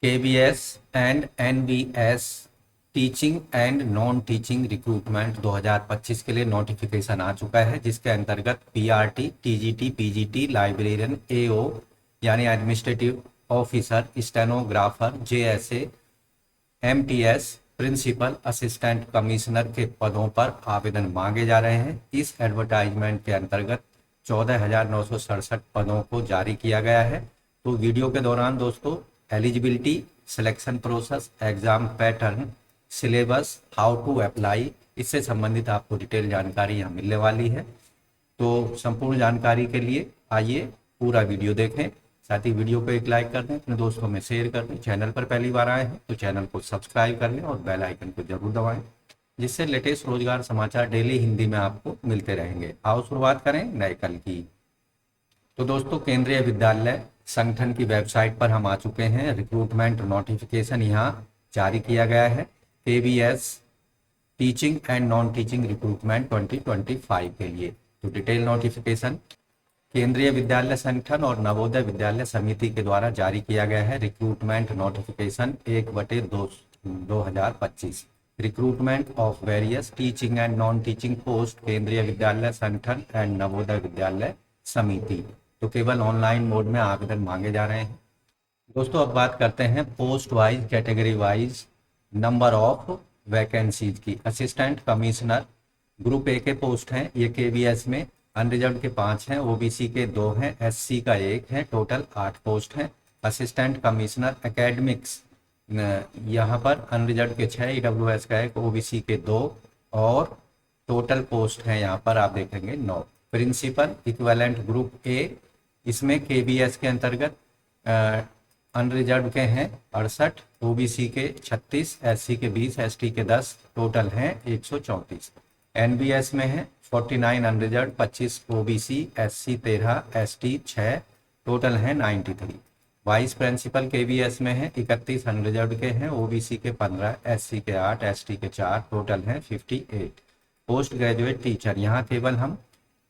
KBS and NBS teaching and non teaching recruitment 2025 के लिए notification आ चुका है, जिसके अंतर्गत PRT, TGT, PGT, librarian, AO यानी administrative officer, stenographer, JSA, MTS, principal assistant commissioner के पदों पर आवेदन मांगे जा रहे हैं। इस एडवर्टाइजमेंट के अंतर्गत 14,967 पदों को जारी किया गया है। तो वीडियो के दौरान दोस्तों eligibility, selection process, exam pattern, syllabus, how to apply, इससे संबंधित आपको डिटेल जानकारी यहाँ मिलने वाली है। तो संपूर्ण जानकारी के लिए आइए पूरा वीडियो देखें। साथ ही वीडियो को एक लाइक कर दें, अपने दोस्तों में शेयर कर दें। चैनल पर पहली बार आए हैं तो चैनल को सब्सक्राइब कर लें और बेल आइकन को जरूर दबाएं, जिससे लेटेस्ट रोजगार समाचार डेली हिंदी में आपको मिलते रहेंगे। आओ शुरुआत करें नए कल की। तो दोस्तों केंद्रीय विद्यालय संगठन की वेबसाइट पर हम आ चुके हैं। रिक्रूटमेंट नोटिफिकेशन यहाँ जारी किया गया है KBS teaching and non teaching recruitment 2025 के लिए। तो डिटेल नोटिफिकेशन केंद्रीय विद्यालय संगठन और नवोदय विद्यालय समिति के द्वारा जारी किया गया है। Recruitment notification 1/2025 recruitment of various teaching and non teaching post केंद्रीय विद्यालय संगठन एंड नवोदय विद्यालय समिति। तो केवल ऑनलाइन मोड में आवेदन मांगे जा रहे हैं। दोस्तों अब बात करते हैं post wise, category wise number of vacancies की। असिस्टेंट कमिश्नर ग्रुप ए के पोस्ट हैं, ये KBS में अनरिजर्व के 5 हैं, OBC के 2 हैं, SC का 1 है, टोटल 8 पोस्ट हैं। असिस्टेंट कमिश्नर एकेडमिक्स यहाँ पर अनरिजर्व के 6, EWS का 1, OBC के 2 और टोटल पोस्ट हैं यहाँ पर आप देखेंगे 9। प्रिंसिपल इक्विवेलेंट ग्रुप ए, इसमें KBS के अंतर्गत अनरिजर्व के हैं 68, OBC के 36, SC के 20, ST के 10, टोटल हैं 134। NBS में है 49 unreserved, 25 OBC, SC 13, ST 6, total हैं 93। वाइस प्रिंसिपल KBS में है 31 अनरिजर्व के हैं, OBC के 15, SC के 8, ST के 4, टोटल हैं 58। पोस्ट ग्रेजुएट टीचर, यहाँ केवल हम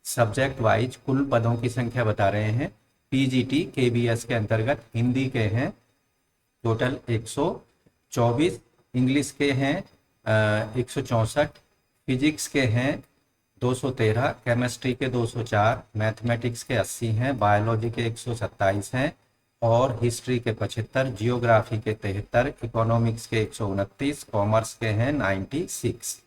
सब्जेक्ट वाइज कुल पदों की संख्या बता रहे हैं। PGT KBS के अंतर्गत हिंदी के हैं टोटल 124, इंग्लिश के हैं 164, फिजिक्स के हैं 213, केमिस्ट्री के 204, मैथमेटिक्स के 80 हैं, बायोलॉजी के 127 हैं और हिस्ट्री के 75, जियोग्राफी के 73, इकोनॉमिक्स के 129, कॉमर्स के हैं 96,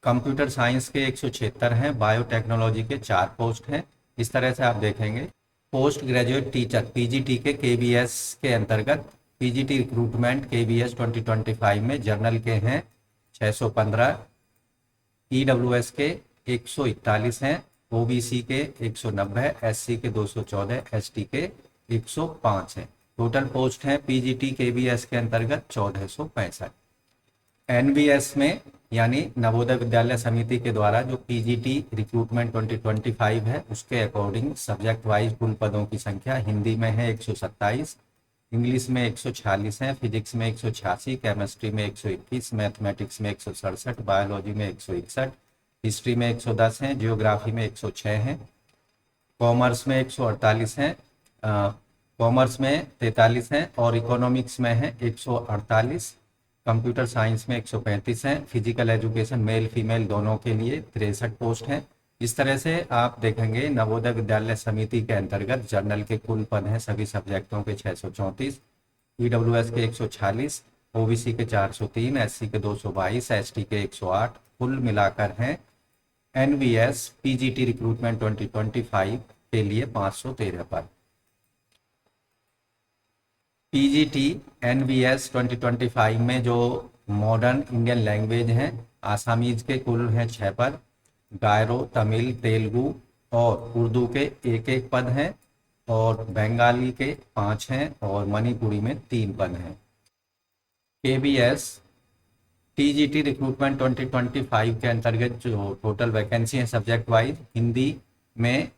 कंप्यूटर साइंस के 176 हैं, बायोटेक्नोलॉजी के 4 पोस्ट हैं। इस तरह से आप देखेंगे। पोस्ट ग्रेजुएट टीचर PGT के KBS के अंतर्गत PGT रिक्रूटमेंट KBS 2025 में जर्नल के हैं 615, EWS के 141 हैं, OBC के 190, SC के 214, ST के 105 हैं। टोटल पोस्ट हैं PGT KBS के अंतर्गत 1465। NBS में यानी नवोदय विद्यालय समिति के द्वारा जो PGT रिक्रूटमेंट 2025 है, उसके अकॉर्डिंग सब्जेक्ट वाइज कुल पदों की संख्या हिंदी में है 127, इंग्लिश में 146 है, फिजिक्स में 186, केमिस्ट्री में 121, मैथमेटिक्स में 167, बायोलॉजी में 161, हिस्ट्री में 110 हैं, जियोग्राफी में 106 हैं, कॉमर्स में 148 हैं, कॉमर्स में 43 हैं और इकोनॉमिक्स में है 148, कंप्यूटर साइंस में 135 हैं, फिजिकल एजुकेशन मेल फीमेल दोनों के लिए 63 पोस्ट हैं। इस तरह से आप देखेंगे नवोदय विद्यालय समिति के अंतर्गत जर्नल के कुल पद हैं सभी सब्जेक्टों के 634, EWS के 146, OBC के 403, SC के 222, ST के 108, कुल मिलाकर हैं NBS PGT रिक्रूटमेंट 2025 के लिए 513 पद। PGT NBS 2025 में जो मॉडर्न इंडियन लैंग्वेज हैं, आसामीज के कुल हैं 6 पद, गायरो, तमिल, तेलुगु और उर्दू के 1-1 पद हैं और बंगाली के 5 हैं और मणिपुरी में 3 पद हैं। KBS TGT रिक्रूटमेंट 2025 के अंतर्गत जो टोटल वैकेंसी है सब्जेक्ट वाइज, हिंदी में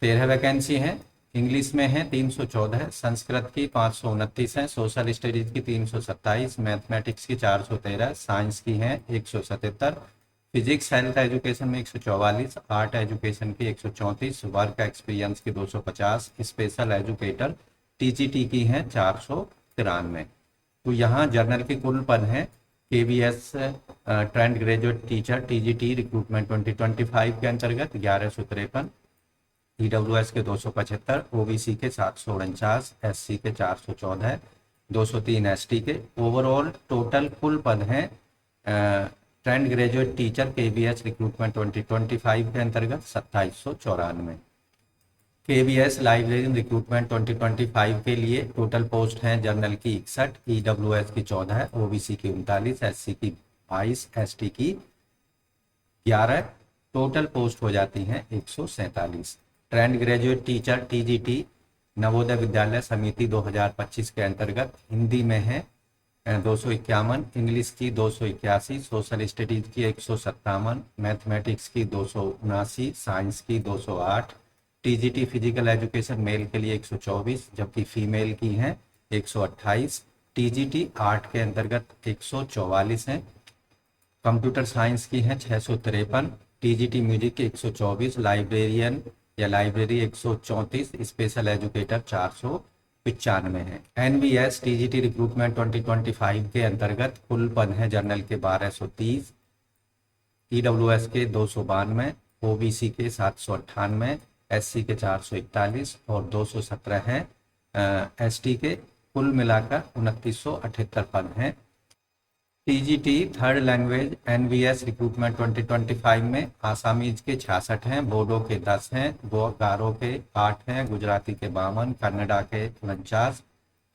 13 वैकेंसी हैं, इंग्लिश में है 314, संस्कृत की 529 है, सोशल स्टडीज की 327, मैथमेटिक्स की 413, साइंस की हैं 177, फिजिक्स हेल्थ एजुकेशन में 144, आर्ट एजुकेशन की 134, वर्क एक्सपीरियंस की 250, स्पेशल एजुकेटर TGT की हैं 400 93। तो यहाँ जर्नल के कुल पद हैं KVS trained graduate teacher TGT recruitment 2025 के अंतर्गत 1153, EWS के 275, OBC के 749, SC के 414, 203 ST के। ओवरऑल टोटल कुल पद हैं trained graduate teacher KVS recruitment 2025 के अंतर्गत 2794। KVS लाइब्रेरियन रिक्रूटमेंट 2025 के लिए टोटल पोस्ट हैं जनरल की 61, EWS की 14, OBC की 39, SC की 22, ST की 11, टोटल पोस्ट हो जाती हैं 147। Trained graduate teacher TGT Navodaya Vidyalaya समिति 2025 के अंतर्गत हिंदी में है 251, इंग्लिश की 281, सोशल स्टडीज की 157, मैथमेटिक्स की 279, साइंस की 208, TGT फिजिकल एजुकेशन मेल के लिए 124, जबकि फीमेल की हैं 128, TGT आर्ट के अंतर्गत 144 हैं, कंप्यूटर साइंस की हैं 653, TGT म्यूजिक की 124, लाइब्रेरियन या लाइब्रेरी 134, स्पेशल एजुकेटर 495 है। NVS TGT रिक्रूटमेंट 2025 के अंतर्गत कुल पद हैं जनरल के 1230, EWS के 292, OBC के 798, SC के 441 और 217 हैं, ST के कुल मिलाकर 2978 पद हैं। TGT third language NVS recruitment 2025 में आसामीज के 66 हैं, बोडो के 10 हैं, गारो के 8 हैं, गुजराती के 52, कन्नडा के 49,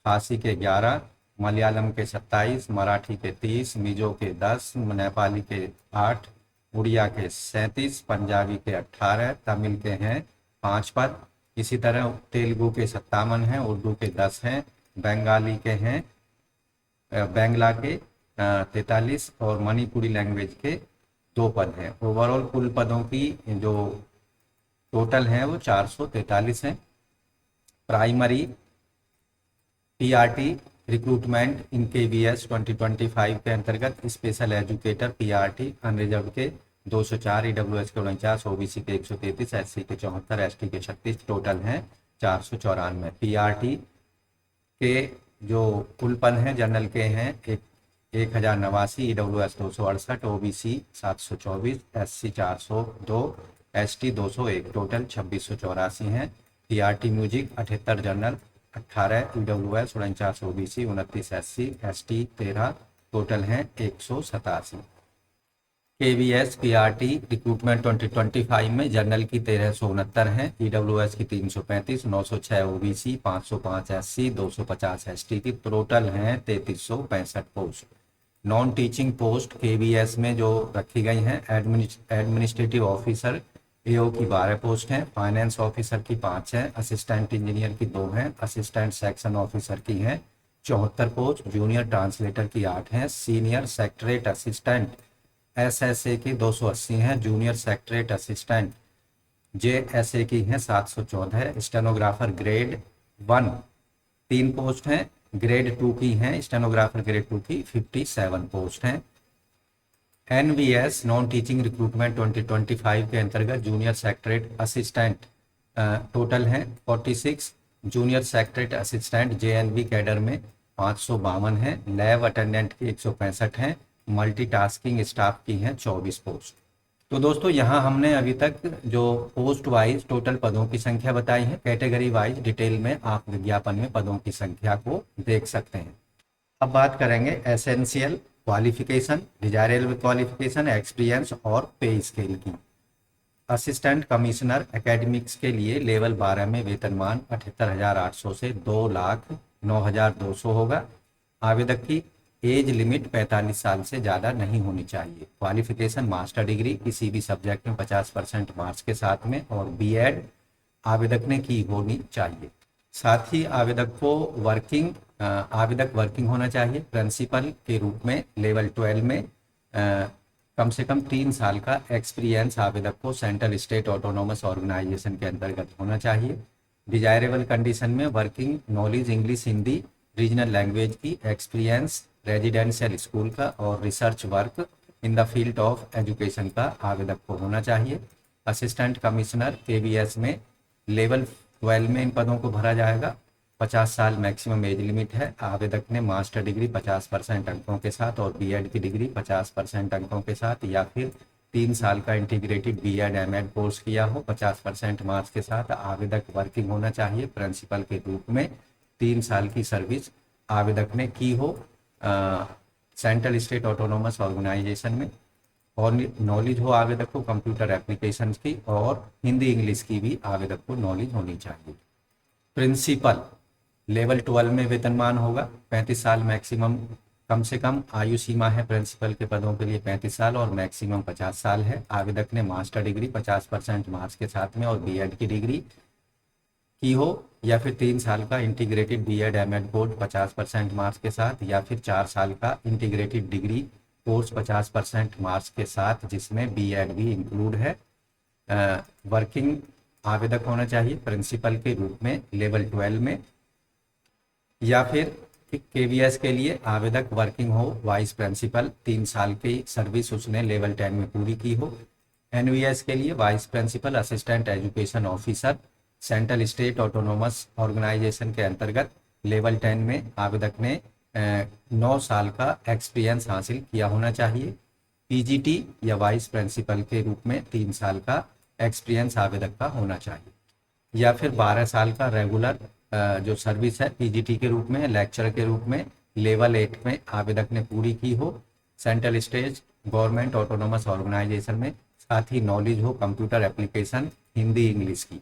खासी के 11, मलयालम के 27, मराठी के 30, मिजो के 10, नेपाली के 8, उड़िया के 37, पंजाबी के 18, तमिल के हैं 5 पद। इसी तरह तेलुगु के 57 हैं, उर्दू के 10 हैं, बंगाली के हैं बांग्ला के 43 और मणिपुरी लैंग्वेज के 2 पद हैं। ओवरऑल कुल पदों की जो टोटल हैं वो 443 हैं। प्राइमरी PRT रिक्रूटमेंट इन KVS 2025 के अंतर्गत स्पेशल एजुकेटर PRT अनरिजर्व के 204, EWS के 49, OBC के 133, SC के 74, ST के 36, टोटल हैं 494। PRT के जो कुल पद हैं जनरल के हैं 1089, EWS 268, OBC 724, SC 402, ST 201, total 2684 हैं। PRT music 78 general, 18 EWS, 49 OBC, 29 SC, ST 13, total हैं 187। KVS PRT रिक्रूटमेंट 2025 में जनरल की 1369 हैं, EWS की 335, 906 OBC, 505 SC, 250 ST की, टोटल हैं 3365 post. Non teaching post KVS में जो रखी गई हैं एडमिनिस्ट्रेटिव ऑफिसर AO की 12 पोस्ट हैं, फाइनेंस ऑफिसर की 5 हैं, असिस्टेंट इंजीनियर की 2 हैं, असिस्टेंट सेक्शन ऑफिसर की हैं 74 पोस्ट, जूनियर ट्रांसलेटर की 8 हैं, सीनियर सेक्रेटरीट असिस्टेंट SSA की 280 हैं, जूनियर सेक्रेटरीट असिस्टेंट JSA की हैं 714, स्टेनोग्राफर ग्रेड 1 3 पोस्ट हैं, ग्रेड 2 की हैं, स्टेनोग्राफर ग्रेड 2 की 57 पोस्ट हैं। NVS नॉन टीचिंग रिक्रूटमेंट 2025 के अंतर्गत जूनियर सेक्रेटरीट असिस्टेंट टोटल हैं 46, junior secretariat assistant JNV cadre में 552 हैं, लैब अटेंडेंट की 165 हैं, मल्टीटास्किंग स्टाफ की हैं 24 पोस्ट। तो दोस्तों यहाँ हमने अभी तक जो पोस्ट वाइज टोटल पदों की संख्या बताई है, कैटेगरी वाइज डिटेल में आप विज्ञापन में पदों की संख्या को देख सकते हैं। अब बात करेंगे essential qualification, desirable qualification, experience और पे स्केल की। असिस्टेंट कमिश्नर एकेडमिक्स के लिए लेवल 12 में वेतनमान 78,800 से 2,09,200 होगा। आवेदक की एज लिमिट 45 साल से ज़्यादा नहीं होनी चाहिए। क्वालिफिकेशन मास्टर डिग्री किसी भी सब्जेक्ट में 50% मार्क्स के साथ में और B.Ed आवेदक ने की होनी चाहिए। साथ ही आवेदक वर्किंग होना चाहिए। प्रिंसिपल के रूप में लेवल 12 में कम से कम 3 साल का एक्सपीरियंस आवेदक को सेंट्रल स्टेट ऑटोनोमस ऑर्गेनाइजेशन के अंतर्गत होना चाहिए। डिजायरेबल कंडीशन में working knowledge English Hindi regional language की, एक्सपीरियंस रेजिडेंशियल स्कूल का और research work in the field of education का आवेदक को होना चाहिए। असिस्टेंट कमिश्नर KVS में लेवल 12 में इन पदों को भरा जाएगा। 50 साल मैक्सिमम एज लिमिट है। आवेदक ने मास्टर डिग्री 50% अंकों के साथ और बीएड की डिग्री 50% अंकों के साथ या फिर 3 साल का इंटीग्रेटेड बीएड एमएड कोर्स किया हो 50% मार्क्स के साथ। आवेदक वर्किंग होना चाहिए प्रिंसिपल के रूप में। 3 साल की सर्विस आवेदक ने की हो सेंट्रल स्टेट ऑटोनोमस ऑर्गेनाइजेशन में, और नॉलेज हो आवेदक को कंप्यूटर एप्लीकेशन की और हिंदी इंग्लिश की भी आवेदक को नॉलेज होनी चाहिए। प्रिंसिपल लेवल 12 में वेतनमान होगा 35 साल मैक्सिमम। कम से कम आयु सीमा है प्रिंसिपल के पदों के लिए 35 साल और मैक्सिमम 50 साल है। आवेदक ने मास्टर डिग्री 50% मार्क्स के साथ में और बीएड की डिग्री की हो या फिर 3 साल का integrated BEd MEd course 50% marks के साथ या फिर 4 साल का इंटीग्रेटेड डिग्री कोर्स 50% मार्क्स के साथ जिसमें बीएड भी इंक्लूड है। वर्किंग आवेदक होना चाहिए प्रिंसिपल के रूप में लेवल 12 में, या फिर केवीएस के लिए आवेदक वर्किंग हो वाइस प्रिंसिपल 3 साल की सर्विस उसने लेवल 10 में पूरी की हो। एनवीएस के लिए vice principal assistant education officer central state autonomous organisation के अंतर्गत लेवल 10 में आवेदक ने 9 साल का एक्सपीरियंस हासिल किया होना चाहिए। पीजीटी या वाइस प्रिंसिपल के रूप में 3 साल का एक्सपीरियंस आवेदक का होना चाहिए, या फिर 12 साल का रेगुलर जो सर्विस है पीजीटी के रूप में लेक्चरर के रूप में लेवल 8 में आवेदक ने पूरी की हो central state government autonomous organisation में, साथ ही नॉलेज हो कंप्यूटर एप्लीकेशन हिंदी इंग्लिश की।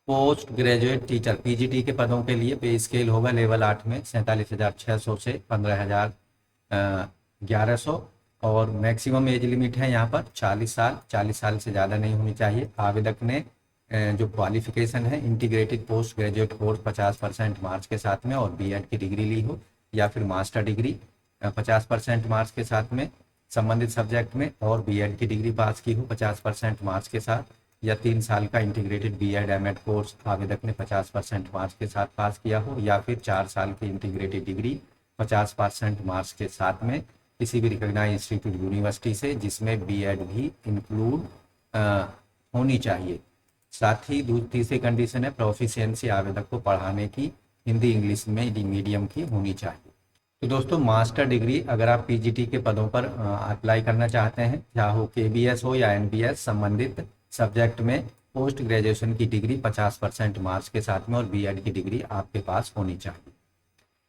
पोस्ट ग्रेजुएट टीचर पीजीटी के पदों के लिए पे स्केल होगा लेवल 8 में 47,600 से 15,1100 और मैक्सिमम एज लिमिट है यहाँ पर 40 साल। 40 साल से ज़्यादा नहीं होनी चाहिए। आवेदक ने जो क्वालिफिकेशन है integrated post graduate course 50% marks के साथ में और बीएड की डिग्री ली हो या फिर मास्टर डिग्री 50% मार्क्स के साथ में संबंधित सब्जेक्ट में और बीएड की डिग्री पास की हो 50% मार्क्स के साथ, या 3 साल का इंटीग्रेटेड बीएड एमएड कोर्स आवेदक ने 50% मार्क्स के साथ पास किया हो, या फिर 4 साल की इंटीग्रेटेड डिग्री 50% मार्क्स के साथ में किसी भी रिकॉग्नाइज्ड इंस्टीट्यूट यूनिवर्सिटी से जिसमें बीएड भी इंक्लूड होनी चाहिए। साथ ही तीसरी कंडीशन है प्रोफिशिएंसी आवेदक को पढ़ाने की हिंदी इंग्लिश में मीडियम की होनी चाहिए। तो दोस्तों मास्टर डिग्री अगर आप पीजीटी के पदों पर अप्लाई करना चाहते हैं, चाहे हो केबीएस हो या एनबीएस, संबंधित सब्जेक्ट में पोस्ट ग्रेजुएशन की डिग्री 50% मार्क्स के साथ में और बीएड की डिग्री आपके पास होनी चाहिए।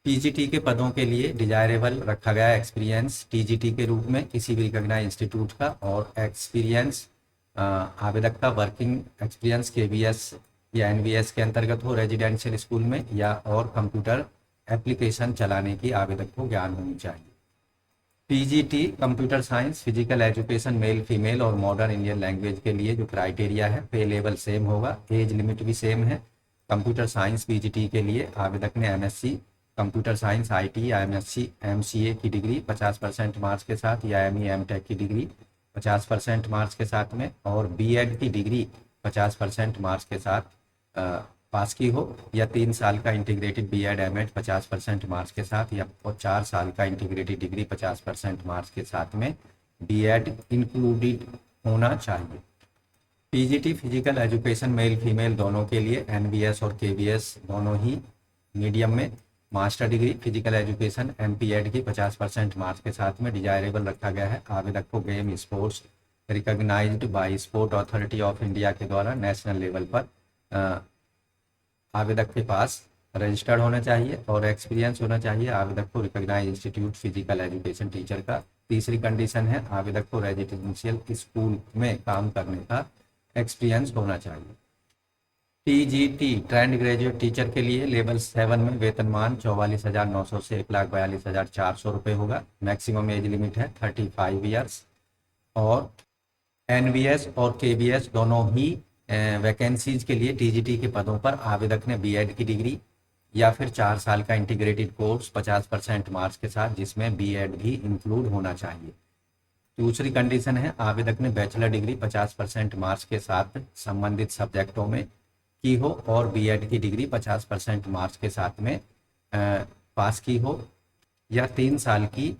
पीजीटी के पदों के लिए डिजायरेबल रखा गया एक्सपीरियंस टीजीटी के रूप में किसी भी रिकॉग्नाइज्ड इंस्टीट्यूट का, और एक्सपीरियंस आवेदक का वर्किंग एक्सपीरियंस केवीएस या एनवीएस के अंतर्गत हो रेजिडेंशियल स्कूल में, या और कंप्यूटर एप्लीकेशन चलाने की आवेदक को ज्ञान होनी चाहिए। PGT computer science physical education male female और मॉडर्न इंडियन लैंग्वेज के लिए जो क्राइटेरिया है पे लेवल सेम होगा, एज लिमिट भी सेम है। कंप्यूटर साइंस पीजीटी के लिए आवेदक ने एमएससी कंप्यूटर साइंस आईटी या एमएससी एमसीए की डिग्री 50% मार्क्स के साथ या एमई एमटेक की डिग्री 50% मार्क्स के साथ में और बीएड की डिग्री 50% मार्क्स के साथ पास की हो, या 3 साल का इंटीग्रेटेड बीएड एमएड 50% मार्क्स के साथ या 4 साल का इंटीग्रेटेड डिग्री 50% मार्क्स के साथ में बीएड इंक्लूडेड होना चाहिए। PGT physical education male female दोनों के लिए एनबीएस और केबीएस दोनों ही मीडियम में। Master degree physical education MPEd की 50% मार्क्स के साथ में डिजायरेबल रखा गया है। आवेदक को game sports recognised by sport authority of India के द्वारा नेशनल लेवल पर आवेदक के पास रजिस्टर्ड होना चाहिए और एक्सपीरियंस होना चाहिए आवेदक को recognised institute physical education teacher का। तीसरी कंडीशन है आवेदक को रेजिडेंशियल स्कूल में काम करने का एक्सपीरियंस होना चाहिए। टीजीटी ट्रेंड ग्रेजुएट टीचर के लिए लेवल 7 में वेतनमान 44,900 से 1,42,400 रुपये होगा। मैक्सिमम एज लिमिट है 35 ईयर्स। और एनवीएस और केबीएस दोनों ही वैकेंसीज के लिए टीजीटी के पदों पर आवेदक ने बीएड की डिग्री या फिर 4 साल का इंटीग्रेटेड कोर्स 50% मार्क्स के साथ जिसमें बीएड भी इंक्लूड होना चाहिए। दूसरी कंडीशन है आवेदक ने बैचलर डिग्री 50% मार्क्स के साथ संबंधित सब्जेक्टों में की हो और बीएड की डिग्री 50% मार्क्स के साथ में पास की हो, या 3 साल की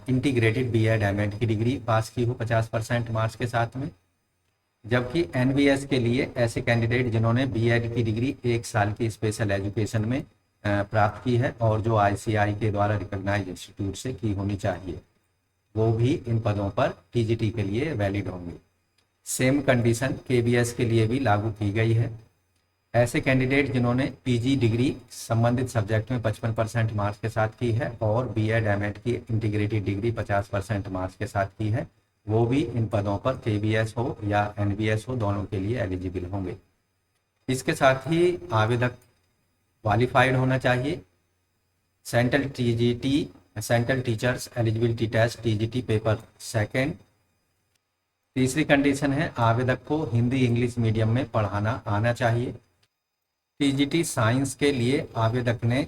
इंटीग्रेटेड बीएड एमएड की डिग्री पास की हो 50% मार्क्स के साथ में। जबकि एनबीएस के लिए ऐसे कैंडिडेट जिन्होंने बीएड की डिग्री 1 साल की स्पेशल एजुकेशन में प्राप्त की है और जो आईसीआई के द्वारा रिकॉग्नाइज्ड इंस्टीट्यूट से की होनी चाहिए, वो भी इन पदों पर टीजीटी के लिए वैलिड होंगे। सेम कंडीशन केबीएस के लिए भी लागू की गई है। ऐसे कैंडिडेट जिन्होंने पीजी डिग्री संबंधित सब्जेक्ट में 55% मार्क्स के साथ की है और बीएड एमएड की इंटीग्रेटेड डिग्री 50% मार्क्स के साथ की है, वो भी इन पदों पर केबीएस हो या एनबीएस हो, दोनों के लिए एलिजिबल होंगे। इसके साथ ही आवेदक क्वालिफाइड होना चाहिए। Central teachers eligibility test TGT paper second. तीसरी कंडीशन है आवेदक को हिंदी इंग्लिश मीडियम में पढ़ाना आना चाहिए। टीजीटी साइंस के लिए आवेदक ने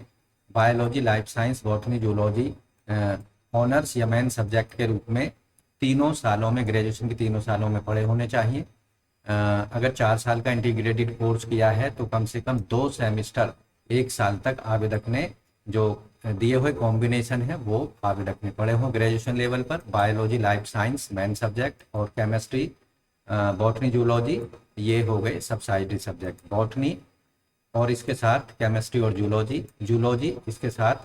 biology, life science, botany, zoology honours या मेन सब्जेक्ट के रूप में तीनों सालों में, ग्रेजुएशन के तीनों सालों में पढ़े होने चाहिए। अगर 4 साल का इंटीग्रेटेड कोर्स किया है तो कम से कम 2 सेमेस्टर 1 साल तक आवेदक ने जो दिए हुए कॉम्बिनेशन है वो आवेदक ने पढ़े हों ग्रेजुएशन लेवल पर। Biology, life science main subject और केमिस्ट्री, बॉटनी, जूलॉजी ये हो गए सब्सिडारी सब्जेक्ट। बॉटनी और इसके साथ केमिस्ट्री और जूलॉजी इसके साथ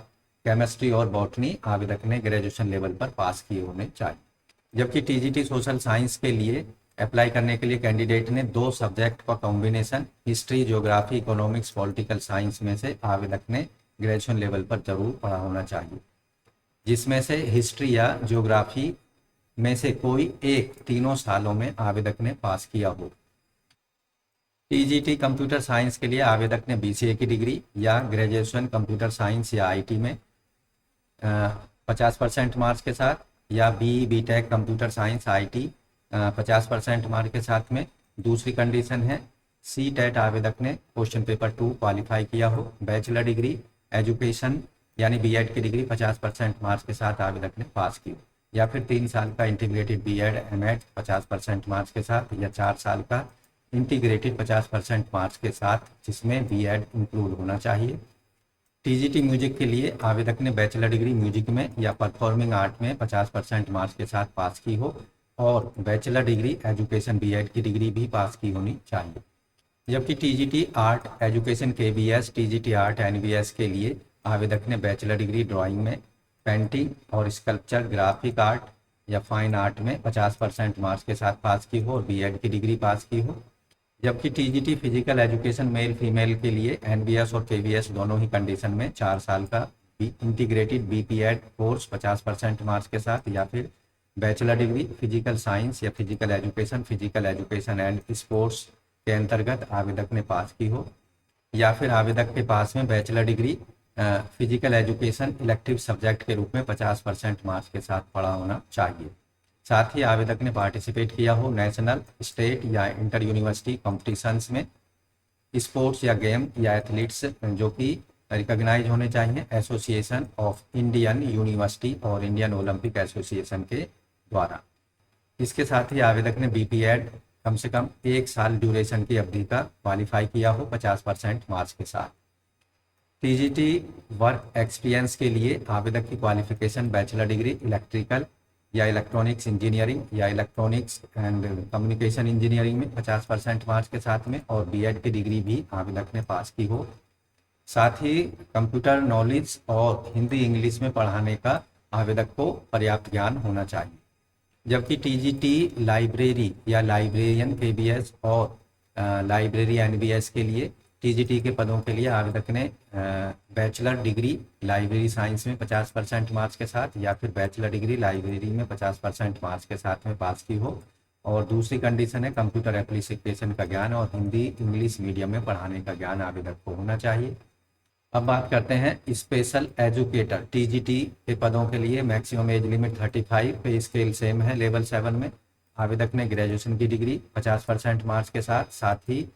केमिस्ट्री और बॉटनी आवेदक ने ग्रेजुएशन लेवल पर पास किए होने चाहिए। जबकि टीजीटी सोशल साइंस के लिए अप्लाई करने के लिए कैंडिडेट ने 2 सब्जेक्ट का combination history, geography, economics, political science में से आवेदक ने ग्रेजुएशन लेवल पर जरूर पढ़ा होना चाहिए, जिसमें से हिस्ट्री या ज्योग्राफी में से कोई एक तीनों सालों में आवेदक ने पास किया हो। टीजीटी कंप्यूटर साइंस के लिए आवेदक ने बीसीए की डिग्री या ग्रेजुएशन कंप्यूटर साइंस या आईटी में 50% मार्क्स के साथ, या BTech computer science IT 50% marks के साथ में। दूसरी कंडीशन है सी-टेट आवेदक ने क्वेश्चन पेपर 2 क्वालिफाई किया हो। बैचलर डिग्री एजुकेशन यानी बीएड की डिग्री 50% मार्क्स के साथ आवेदक ने पास की हो, या फिर 3 साल का इंटीग्रेटेड बीएड एमएड 50% मार्क्स के साथ, या 4 साल का इंटीग्रेटेड 50% मार्क्स के साथ जिसमें बीएड इंक्लूड होना चाहिए। टीजीटी म्यूजिक के लिए आवेदक ने बैचलर डिग्री म्यूजिक में या परफॉर्मिंग आर्ट में 50% मार्क्स के साथ पास की हो और बैचलर डिग्री एजुकेशन बीएड की डिग्री भी पास की होनी चाहिए। जबकि TGT art education KBS, TGT art NBS के लिए आवेदक ने बैचलर डिग्री ड्राइंग में, पेंटिंग और स्कल्पचर, ग्राफिक आर्ट या फाइन आर्ट में 50% मार्क्स के साथ पास की हो और बीएड की डिग्री पास की हो। जबकि TGT physical education male female के लिए एनबीएस और केबीएस दोनों ही कंडीशन में 4 साल का इंटीग्रेटेड बीपीएड कोर्स 50% मार्क्स के साथ, या फिर बैचलर डिग्री फिजिकल साइंस या फिजिकल एजुकेशन एंड स्पोर्ट्स के अंतर्गत आवेदक ने पास की हो, या फिर आवेदक के पास में bachelor degree physical education elective subject के रूप में 50% मार्क्स के साथ पढ़ा होना चाहिए। साथ ही आवेदक ने पार्टिसिपेट किया हो नेशनल, स्टेट या इंटर यूनिवर्सिटी कॉम्पिटिशन्स में, स्पोर्ट्स या गेम या एथलीट्स जो कि रिकॉग्नाइज होने चाहिए एसोसिएशन ऑफ इंडियन यूनिवर्सिटी और इंडियन ओलंपिक एसोसिएशन के द्वारा। इसके साथ ही आवेदक ने बीपीएड कम से कम 1 साल ड्यूरेशन की अवधि का क्वालिफाई किया हो 50% मार्क्स के साथ। टीजीटी वर्क एक्सपीरियंस के लिए आवेदक की क्वालिफिकेशन बैचलर डिग्री इलेक्ट्रिकल या इलेक्ट्रॉनिक्स इंजीनियरिंग या इलेक्ट्रॉनिक्स एंड कम्युनिकेशन इंजीनियरिंग में 50% मार्क्स के साथ में और बीएड की डिग्री भी आवेदक ने पास की हो। साथ ही कंप्यूटर नॉलेज और हिंदी इंग्लिश में पढ़ाने का आवेदक को पर्याप्त ज्ञान होना चाहिए। जबकि टीजीटी लाइब्रेरी या लाइब्रेरियन केबीएस और लाइब्रेरी एनबीएस के लिए टीजीटी के पदों के लिए आवेदक ने बैचलर डिग्री लाइब्रेरी साइंस में 50% मार्क्स के साथ या फिर बैचलर डिग्री लाइब्रेरी में 50% मार्क्स के साथ में पास की हो, और दूसरी कंडीशन है कंप्यूटर एप्लीकेशन का ज्ञान और हिंदी इंग्लिश मीडियम में पढ़ाने का ज्ञान आवेदक को होना चाहिए। अब बात करते हैं स्पेशल एजुकेटर टीजीटी के पदों के लिए। मैक्सिमम एज लिमिट 35, पे स्केल सेम है लेवल 7 में। आवेदक ने ग्रेजुएशन की डिग्री 50% मार्क्स के साथ ही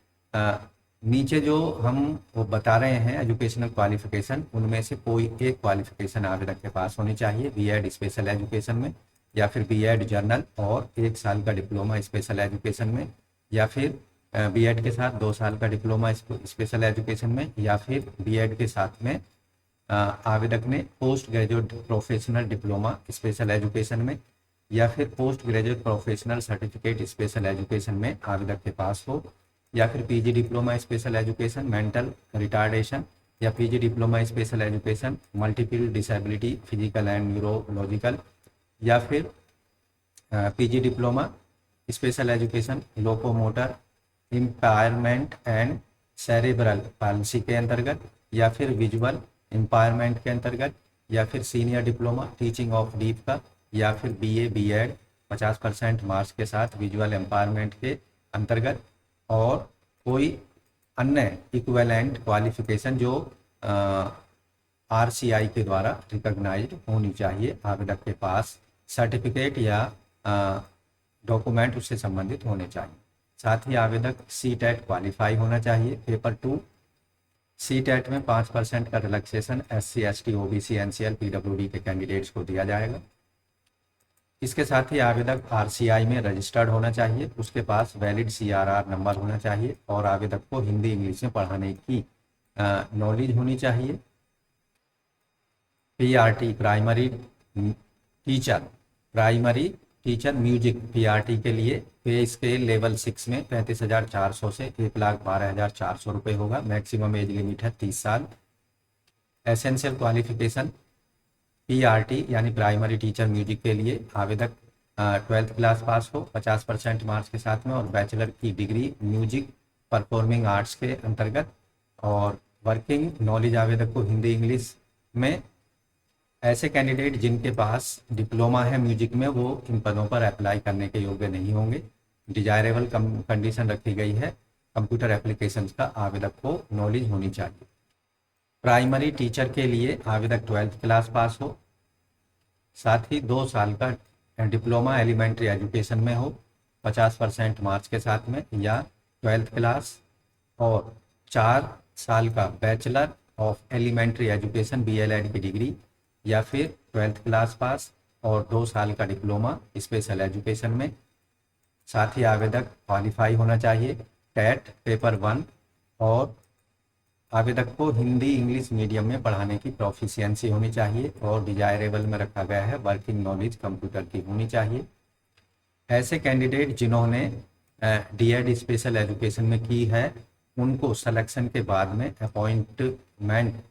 नीचे जो हम वो बता रहे हैं एजुकेशनल क्वालिफिकेशन, उनमें से कोई एक क्वालिफिकेशन आवेदक के पास होनी चाहिए बीएड स्पेशल एजुकेशन में, या फिर बीएड जर्नल और 1 साल का डिप्लोमा स्पेशल एजुकेशन में, या फिर बीएड के साथ 2 साल का डिप्लोमा स्पेशल एजुकेशन में, या फिर बीएड के साथ में आवेदक ने post graduate professional diploma special education में, या फिर post graduate professional certificate special education में आवेदक के पास हो, या फिर PG diploma special education mental retardation, या PG diploma special education multiple disability physical and neurological, या फिर PG diploma special education locomotor impairment and cerebral policy के अंतर्गत, या फिर विजुअल इम्पायरमेंट के अंतर्गत, या फिर senior diploma teaching of deep का, या फिर बीए बीएड 50% मार्क्स के साथ विजुअल एम्पावरमेंट के अंतर्गत, और कोई अन्य इक्विवेलेंट क्वालिफिकेशन जो आरसीआई के द्वारा रिकॉग्नाइज्ड होनी चाहिए। आवेदक के पास सर्टिफिकेट या डॉक्यूमेंट उससे संबंधित होने चाहिए। साथ ही आवेदक सीटेट क्वालिफाई होना चाहिए। पेपर 2 सीटेट में 5% का relaxation SC ST OBC NCL PWD के कैंडिडेट्स को दिया जाएगा। इसके साथ ही आवेदक आरसीआई में रजिस्टर्ड होना चाहिए, उसके पास वैलिड CRR नंबर होना चाहिए, और आवेदक को हिंदी इंग्लिश में पढ़ाने की नॉलेज होनी चाहिए। PRT primary teacher music PRT के लिए पे स्केल लेवल 6 में 35,400 से 1,12,400 रुपये होगा। मैक्सिमम एज लिमिट है 30 साल। एसेंशियल क्वालिफिकेशन PRT यानी प्राइमरी टीचर म्यूजिक के लिए आवेदक 12th क्लास पास हो 50% मार्क्स के साथ में, और बैचलर की डिग्री म्यूजिक परफॉर्मिंग आर्ट्स के अंतर्गत, और वर्किंग नॉलेज आवेदक को हिंदी इंग्लिश में। ऐसे कैंडिडेट जिनके पास डिप्लोमा है म्यूजिक में वो इन पदों पर अप्लाई करने के योग्य नहीं होंगे। डिजायरेबल कंडीशन रखी गई है, कंप्यूटर एप्लीकेशंस का आवेदक को नॉलेज होनी चाहिए। प्राइमरी टीचर के लिए आवेदक 12th क्लास पास हो, साथ ही 2 साल का डिप्लोमा एलिमेंट्री एजुकेशन में हो 50% मार्क्स के साथ में, या 12th क्लास, और 4 साल का bachelor of elementary education BLED की डिग्री, या फिर 12th क्लास पास और 2 साल का डिप्लोमा स्पेशल एजुकेशन में। साथ ही आवेदक क्वालिफाई होना चाहिए टेट पेपर 1, और आवेदक को हिंदी इंग्लिश मीडियम में पढ़ाने की प्रोफिशिएंसी होनी चाहिए, और डिजायरेबल में रखा गया है वर्किंग नॉलेज कंप्यूटर की होनी चाहिए। ऐसे कैंडिडेट जिन्होंने DED स्पेशल एजुकेशन में की है उनको सिलेक्शन के बाद में अपॉइंटमेंट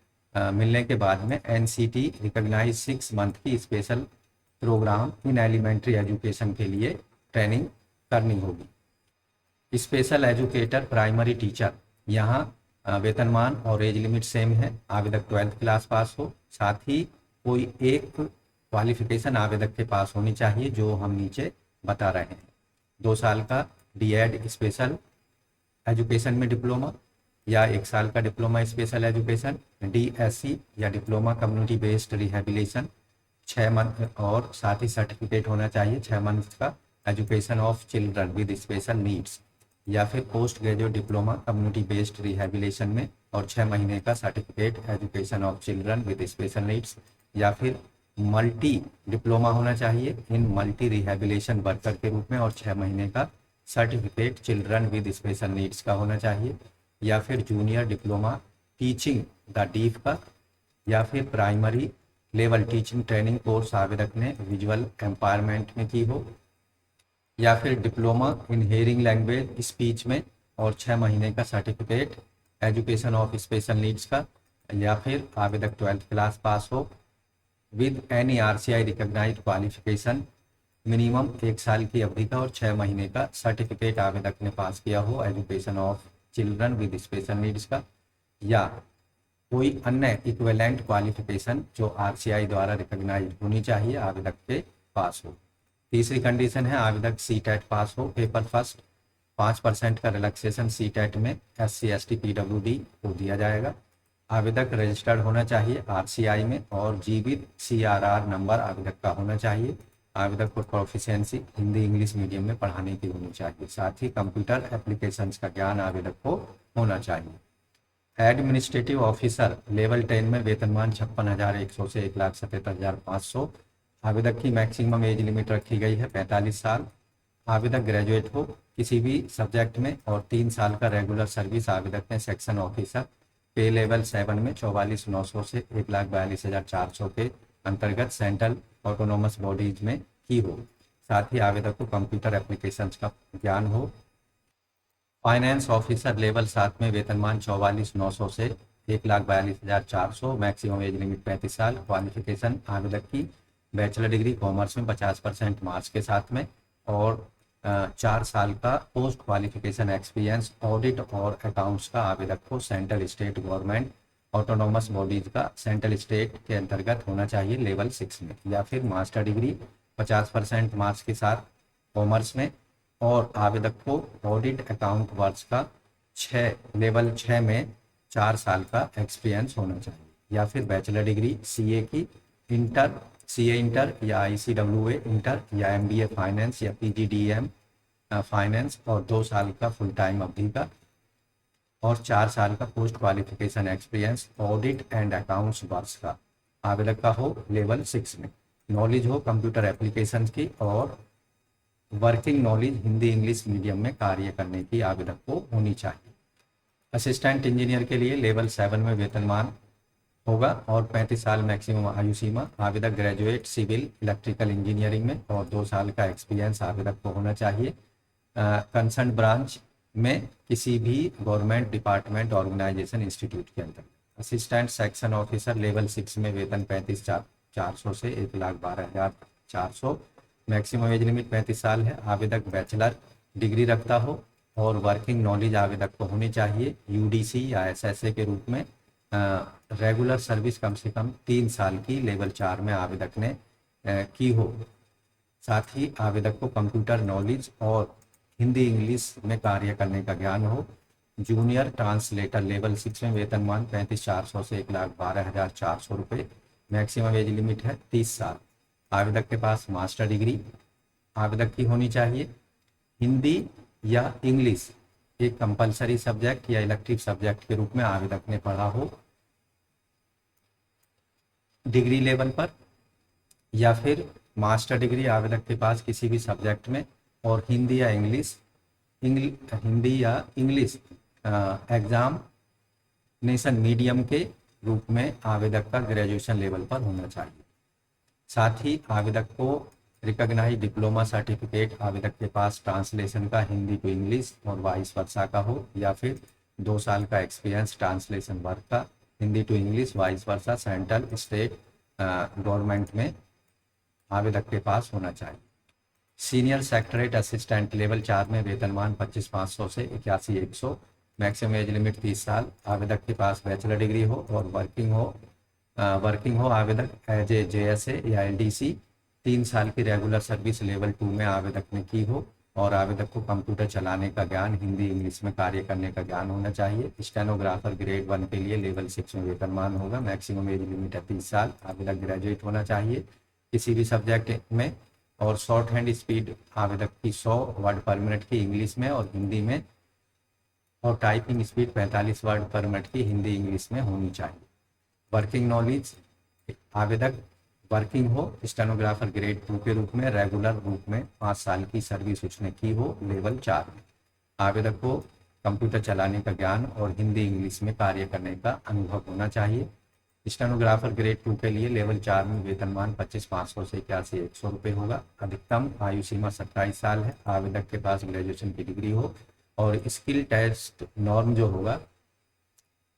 मिलने के बाद में NCT रिकॉग्नाइज 6 मंथ की special programme in elementary education के लिए ट्रेनिंग करनी होगी। स्पेशल एजुकेटर प्राइमरी टीचर, यहाँ वेतनमान और एज लिमिट सेम है। आवेदक 12th क्लास पास हो, साथ ही कोई एक क्वालिफिकेशन आवेदक के पास होनी चाहिए जो हम नीचे बता रहे हैं। 2 साल का DED स्पेशल एजुकेशन में डिप्लोमा, या 1 साल का डिप्लोमा स्पेशल एजुकेशन DSC या diploma community based rehabilitation 6 month, और साथ ही सर्टिफिकेट होना चाहिए 6 मंथ का education of children with special needs, या फिर post graduate diploma community based rehabilitation में और 6 महीने का certificate education of children with special needs, या फिर मल्टी डिप्लोमा होना चाहिए इन मल्टी रिहेबिलिटेशन वर्कर के रूप में और 6 महीने का certificate children with special needs का होना चाहिए, या फिर junior diploma teaching the deaf का, या फिर primary level teaching training course आवेदक ने विजुअल एम्पावरमेंट में की हो, या फिर diploma in hearing language speech में और 6 महीने का certificate education of special needs का, या फिर आवेदक 12th क्लास पास हो with any RCI recognised qualification minimum 1 साल की अवधि का और 6 महीने का सर्टिफिकेट आवेदक ने पास किया हो education of children with special needs का, या कोई अन्य इक्विवेलेंट क्वालिफिकेशन जो RCI द्वारा रिकॉग्नाइज्ड होनी चाहिए आवेदक के पास हो। तीसरी कंडीशन है आवेदक सीटेट पास हो। पेपर फर्स्ट 5% का रिलैक्सेशन सीटेट में SC ST PWD को दिया जाएगा। आवेदक रजिस्टर्ड होना चाहिए RCI में, और जीवित CRR नंबर आवेदक का होना चाहिए। आवेदक को प्रोफिशिएंसी हिंदी इंग्लिश मीडियम में पढ़ाने की होनी चाहिए। साथ ही कंप्यूटर एप्लीकेशंस का ज्ञान आवेदक को होना चाहिए। एडमिनिस्ट्रेटिव ऑफिसर लेवल 10 में वेतनमान 56,100 से 1,77,500। आवेदक की मैक्सिमम एज लिमिट रखी गई है 45 साल। आवेदक ग्रेजुएट हो किसी भी सब्जेक्ट में, और 3 साल का रेगुलर सर्विस आवेदक ने सेक्शन ऑफिसर पे लेवल 7 में 44,900 से 1,42,400 के अंतर्गत सेंट्रल ऑटोनोमस बॉडीज में की हो। साथ ही आवेदक को कंप्यूटर एप्लीकेशंस का ज्ञान हो। फाइनेंस ऑफिसर लेवल 7 में वेतनमान 44,900 से 1,42,400, मैक्सिमम एज लिमिट 35 साल। क्वालिफिकेशन आवेदक की बैचलर डिग्री कॉमर्स में 50% मार्क्स के साथ में और 4 साल का पोस्ट क्वालिफिकेशन एक्सपीरियंस ऑडिट और अकाउंट्स का आवेदक को central state government autonomous bodies का सेंट्रल स्टेट के अंतर्गत होना चाहिए लेवल 6 में, या फिर मास्टर डिग्री 50% मार्क्स के साथ कॉमर्स में और आवेदक को ऑडिट अकाउंट वर्ष का लेवल 6 में 4 साल का एक्सपीरियंस होना चाहिए, या फिर बैचलर डिग्री सीए की सीए इंटर या आईसीडब्ल्यूए इंटर या एमबीए फाइनेंस या पीजीडीएम फाइनेंस और 2 साल का फुल टाइम अवधि का और 4 साल का post qualification experience audit and accounts वर्ष का आवेदक का हो लेवल 6 में। नॉलेज हो कंप्यूटर एप्लीकेशन की और working knowledge Hindi English medium में कार्य करने की आवेदक को होनी चाहिए। असिस्टेंट इंजीनियर के लिए लेवल 7 में वेतनमान होगा और 35 साल मैक्सिमम आयु सीमा। आवेदक ग्रेजुएट सिविल इलेक्ट्रिकल इंजीनियरिंग में और 2 साल का एक्सपीरियंस आवेदक को होना चाहिए कंसर्न ब्रांच में किसी भी गवर्नमेंट डिपार्टमेंट ऑर्गेनाइजेशन इंस्टीट्यूट के अंदर। असिस्टेंट सेक्शन ऑफिसर लेवल 6 में वेतन 35,400 से 1,12,400, मैक्सिमम एज लिमिट 35 साल है। आवेदक बैचलर डिग्री रखता हो और वर्किंग नॉलेज आवेदक को होनी चाहिए यूडीसी या एसएसए के रूप में। रेगुलर सर्विस कम से कम 3 साल की लेवल 4 में आवेदक ने की हो। साथ ही आवेदक को कंप्यूटर नॉलेज और हिंदी इंग्लिश में कार्य करने का ज्ञान हो। जूनियर ट्रांसलेटर लेवल 6 में वेतनमान 35,400 से 1,12,400 रुपये, मैक्सिमम एज लिमिट है 30 साल। आवेदक के पास मास्टर डिग्री आवेदक की होनी चाहिए। हिंदी या इंग्लिश एक कंपलसरी सब्जेक्ट या इलेक्टिव सब्जेक्ट के रूप में आवेदक ने पढ़ा हो डिग्री लेवल पर, या फिर मास्टर डिग्री आवेदक के पास किसी भी सब्जेक्ट में और हिंदी या इंग्लिश एग्जामिनेशन मीडियम के रूप में आवेदक का ग्रेजुएशन लेवल पर होना चाहिए। साथ ही आवेदक को रिकॉग्नाइज्ड डिप्लोमा सर्टिफिकेट आवेदक के पास ट्रांसलेशन का हिंदी टू इंग्लिश और वाइस वर्सा का हो, या फिर 2 साल का एक्सपीरियंस ट्रांसलेशन वर्क का Hindi to English vice versa central state government में आवेदक के पास होना चाहिए। सीनियर सेक्रेटरीट असिस्टेंट लेवल 4 में वेतनमान 25,500 से 81,100, मैक्सिमम एज लिमिट 30 साल। आवेदक के पास बैचलर डिग्री हो और वर्किंग हो आवेदक एज ए जेएसए या एलडीसी 3 साल की रेगुलर सर्विस लेवल 2 में आवेदक ने की हो और आवेदक को कंप्यूटर चलाने का ज्ञान हिंदी इंग्लिश में कार्य करने का ज्ञान होना चाहिए। स्टेनोग्राफर ग्रेड 1 के लिए लेवल 6 में वेतनमान होगा, मैक्सिमम एज लिमिट है 30 साल। आवेदक ग्रेजुएट होना चाहिए किसी भी सब्जेक्ट में और शॉर्ट हैंड स्पीड आवेदक की 100 वर्ड पर मिनट की इंग्लिश में और हिंदी में और टाइपिंग स्पीड 45 वर्ड पर मिनट की हिंदी इंग्लिश में होनी चाहिए। वर्किंग नॉलेज आवेदक वर्किंग हो स्टेनोग्राफर ग्रेड 2 के रूप में रेगुलर रूप में 5 साल की सर्विस उसने की हो लेवल 4 में। आवेदक को कंप्यूटर चलाने का ज्ञान और हिंदी इंग्लिश में कार्य करने का अनुभव होना चाहिए। स्टेनोग्राफर ग्रेड 2 के लिए लेवल 4 में वेतनमान 25,500 से 81,100 रुपये होगा। अधिकतम आयु सीमा 27 साल है। आवेदक के पास ग्रेजुएशन की डिग्री हो और स्किल टेस्ट नॉर्म जो होगा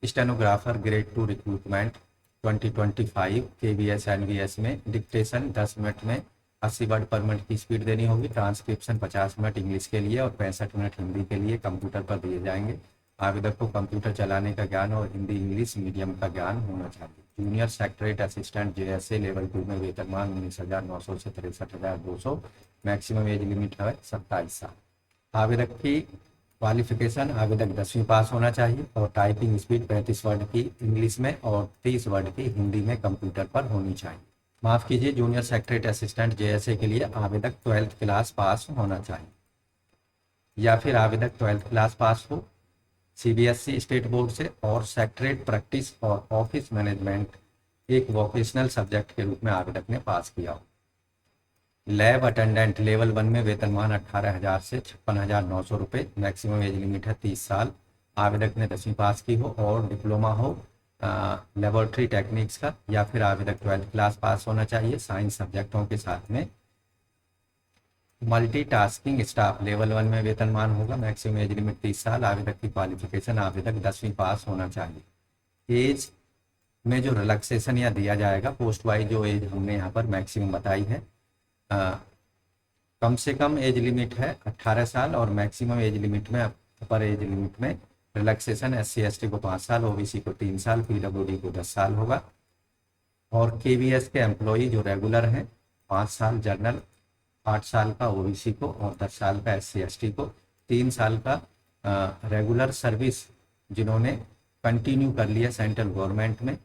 stenographer grade 2 recruitment 2025 KVS NVS में डिक्टेशन 10 मिनट में 80 वर्ड पर मिनट की स्पीड देनी होगी। ट्रांसक्रिप्शन 50 मिनट इंग्लिश के लिए और 65 मिनट हिंदी के लिए कंप्यूटर पर दिए जाएंगे। आवेदक को कंप्यूटर चलाने का ज्ञान और हिंदी इंग्लिश मीडियम का ज्ञान होना चाहिए। Junior secretariat assistant JSA level 2 में वेतनमान 19,900 से 63,200, मैक्सिमम एज लिमिट है 27 साल। आवेदक की क्वालिफिकेशन आवेदक 10वीं पास होना चाहिए और टाइपिंग स्पीड 35 वर्ड की इंग्लिश में और 30 वर्ड की हिंदी में कंप्यूटर पर होनी चाहिए। माफ़ कीजिए, जूनियर सेक्रेटरीट असिस्टेंट जेएसए के लिए आवेदक 12th क्लास पास होना चाहिए, या फिर आवेदक 12th क्लास पास हो सीबीएसई स्टेट बोर्ड से और सेक्रेटरीट प्रैक्टिस और ऑफिस मैनेजमेंट एक वोकेशनल सब्जेक्ट के रूप में आवेदक ने पास किया हो। लैब अटेंडेंट लेवल 1 में वेतनमान 18,000 से 56,900 रुपये, मैक्सिमम एज लिमिट है 30 साल। आवेदक ने 10वीं पास की हो और डिप्लोमा हो लेबोरेटरी टेक्निक्स का, या फिर आवेदक 12th क्लास पास होना चाहिए साइंस सब्जेक्टों के साथ में। मल्टीटास्किंग स्टाफ लेवल 1 में वेतनमान होगा। मैक्सिमम एज लिमिट 30 साल। आवेदक की क्वालिफिकेशन आवेदक 10वीं पास होना चाहिए। एज में जो रिलैक्सेशन या दिया जाएगा पोस्ट वाइज जो एज हमने यहाँ पर मैक्सिमम बताई है, कम से कम एज लिमिट है 18 साल और मैक्सिमम एज लिमिट में अपर एज लिमिट में रिलैक्सेशन SC/ST को 5 साल, OBC को 3 साल, PWD को 10 साल होगा। और KVS के एम्प्लॉई जो रेगुलर हैं 5 साल, जनरल 8 साल का OBC को और 10 साल का SC/ST को, 3 साल का रेगुलर सर्विस जिन्होंने कंटिन्यू कर लिया सेंट्रल गवर्नमेंट में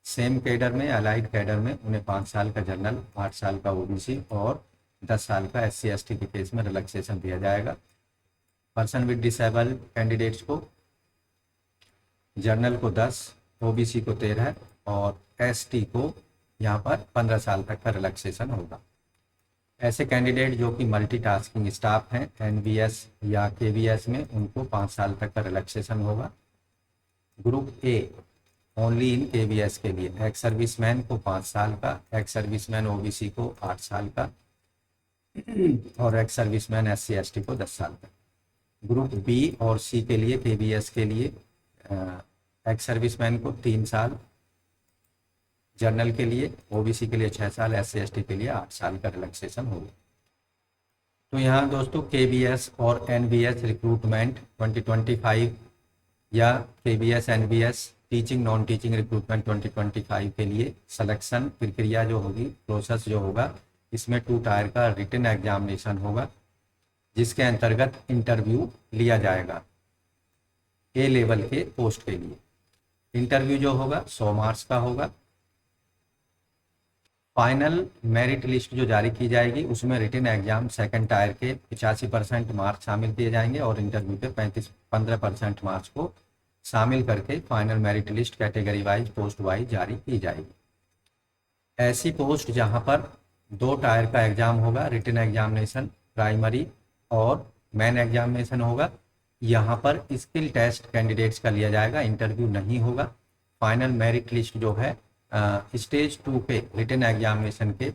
सेम कैडर में अलाइड कैडर में, उन्हें 5 साल का जनरल, 8 साल का OBC और 10 साल का SC/ST के केस में रिलैक्सेशन दिया जाएगा। पर्सन विद डिसेबल कैंडिडेट्स को जनरल को 10, OBC को 13 और ST को यहाँ पर 15 साल तक का रिलैक्सेशन होगा। ऐसे कैंडिडेट जो कि मल्टीटास्किंग स्टाफ हैं NVS या KVS में, उनको 5 साल तक का रिलैक्सेशन होगा। Group A only in KVS के लिए एक्स सर्विसमैन को 5 साल का, एक्स सर्विसमैन OBC को 8 साल का और एक्स सर्विसमैन SC/ST को 10 साल का। ग्रुप बी और सी के लिए KVS के लिए एक्स सर्विसमैन को 3 साल, जनरल के लिए OBC के लिए 6 साल, SC/ST के लिए 8 साल का रिलैक्सेशन होगा। तो यहाँ दोस्तों KVS और NVS रिक्रूटमेंट 2025 या KVS NVS teaching non teaching recruitment 2025 के लिए सिलेक्शन प्रक्रिया जो होगी, प्रोसेस जो होगा, इसमें 2 टायर का रिटन एग्जामिनेशन होगा जिसके अंतर्गत इंटरव्यू लिया जाएगा A लेवल के पोस्ट के लिए। इंटरव्यू जो होगा 100 मार्क्स का होगा। फाइनल मेरिट लिस्ट जो जारी की जाएगी उसमें रिटन एग्जाम सेकंड टायर के 85% मार्क्स शामिल किए जाएंगे और इंटरव्यू के 15% मार्क्स को शामिल करके final merit list category wise post wise जारी की जाएगी। ऐसी पोस्ट जहां पर 2 टायर का एग्जाम होगा, रिटन एग्जामिनेशन प्राइमरी और मेन एग्जामिनेशन होगा, यहाँ पर स्किल टेस्ट कैंडिडेट्स का लिया जाएगा, इंटरव्यू नहीं होगा। फाइनल मेरिट लिस्ट जो है स्टेज 2 पे रिटन एग्जामिनेशन के